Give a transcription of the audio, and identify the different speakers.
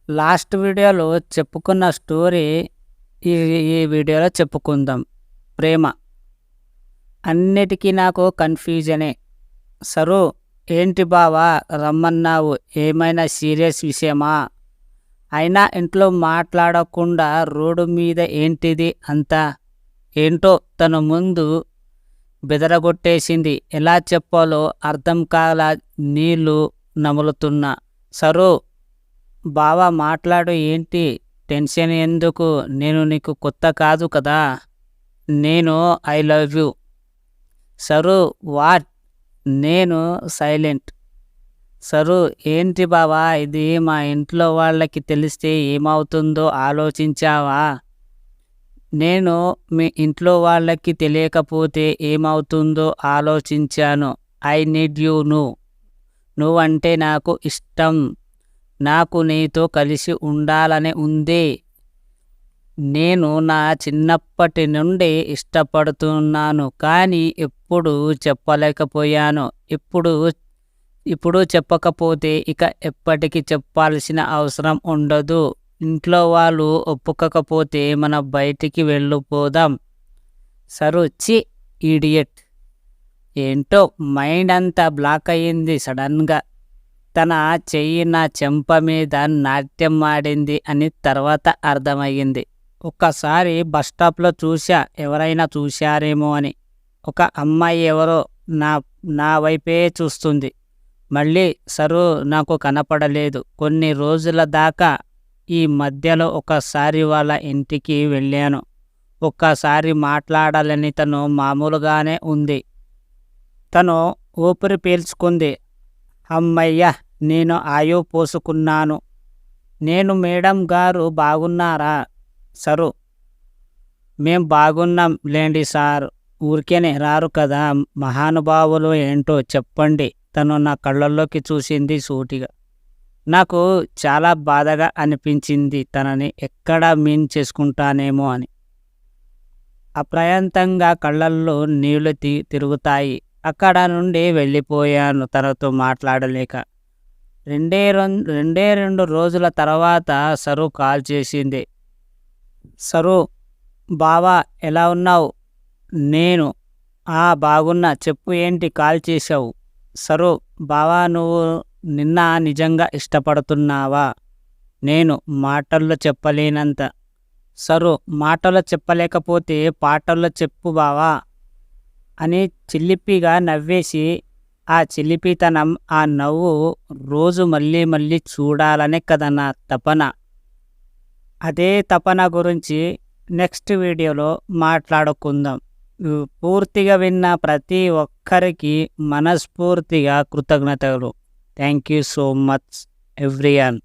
Speaker 1: Last వీడియోలో చెప్పుకున్న story ఈ ఈ వీడియోలో చెప్పుకుందాం. ప్రేమ. అన్నిటికీ నాకు కన్ఫ్యూజనే. సరు, ఏంటి బావా రమ్మన్నావు? ఏమైనా సీరియస్ విషయమా? అయినా ఇంట్లో మాట్లాడకుండా రోడ్డు మీద ఏంటిది అంతా? ఏంటో తన ముందు బెదరగొట్టేసింది. ఎలా చెప్పాలో అర్థం కాలా. నీళ్ళు నములుతున్నా. సరు, బావా మాట్లాడు. ఏంటి టెన్షన్ ఎందుకు? నేను నీకు కొత్త కాదు కదా. నేను I love you. Sir, what? నేను సైలెంట్. సరు, ఏంటి బావా ఇది? మా ఇంట్లో వాళ్ళకి తెలిస్తే ఏమవుతుందో ఆలోచించావా? నేను మీ ఇంట్లో వాళ్ళకి తెలియకపోతే ఏమవుతుందో ఆలోచించాను. I need you. నువ్వంటే నాకు ఇష్టం. నాకు నీతో కలిసి ఉండాలని ఉంది. నేను నా చిన్నప్పటి నుండి ఇష్టపడుతున్నాను, కానీ ఎప్పుడు చెప్పలేకపోయాను. ఇప్పుడు చెప్పకపోతే ఇక ఎప్పటికీ చెప్పాల్సిన అవసరం ఉండదు. ఇంట్లో వాళ్ళు ఒప్పుకోకపోతే మనం బయటికి వెళ్ళిపోదాం. సరు, చి ఈడియట్. ఏంటో మైండ్ అంతా బ్లాక్ అయ్యింది సడన్గా. తన చెయ్యి నా చెంప మీద నాట్యం ఆడింది అని తర్వాత అర్థమయ్యింది. ఒక్కసారి బస్టాప్లో చూసా, ఎవరైనా చూశారేమో అని. ఒక అమ్మాయి ఎవరో నా వైపే చూస్తుంది. మళ్ళీ సరు నాకు కనపడలేదు కొన్ని రోజుల దాకా. ఈ మధ్యలో ఒకసారి వాళ్ళ ఇంటికి వెళ్ళాను. ఒక్కసారి మాట్లాడాలని తను మామూలుగానే ఉంది. తను ఊపిరి పీల్చుకుంది. అమ్మయ్య, నేను ఆయు పోసుకున్నాను. నేను మేడం గారు బాగున్నారా? సరు, మేం బాగున్నాం లేండి సార్. ఊరికేనే రారు కదా మహానుభావులు. ఏంటో చెప్పండి. తను నా కళ్ళల్లోకి చూసింది సూటిగా. నాకు చాలా బాధగా అనిపించింది. తనని ఎక్కడ మీన్ చేసుకుంటానేమో అని. అప్రయంతంగా కళ్ళల్లో నీళ్లు తిరుగుతాయి. అక్కడ నుండి వెళ్ళిపోయాను తనతో మాట్లాడలేక. రెండు రోజుల తర్వాత సరు కాల్ చేసింది. సరు, బావా ఎలా ఉన్నావు? నేను బాగున్నా. చెప్పు, ఏంటి కాల్ చేశావు? సరు, బావా నువ్వు నిన్న నిజంగా ఇష్టపడుతున్నావా? నేను మాటల్లో చెప్పలేనంత. సరు, మాటల్లో చెప్పలేకపోతే పాటల్లో చెప్పు బావా అని చిలిపిగా నవ్వేసి, ఆ చిలిపితనం, ఆ నవ్వు రోజు మళ్ళీ మళ్ళీ చూడాలనే కదా నా తపన. అదే తపన గురించి నెక్స్ట్ వీడియోలో మాట్లాడుకుందాం. పూర్తిగా విన్న ప్రతి ఒక్కరికి మనస్ఫూర్తిగా కృతజ్ఞతలు. Thank you so much everyone.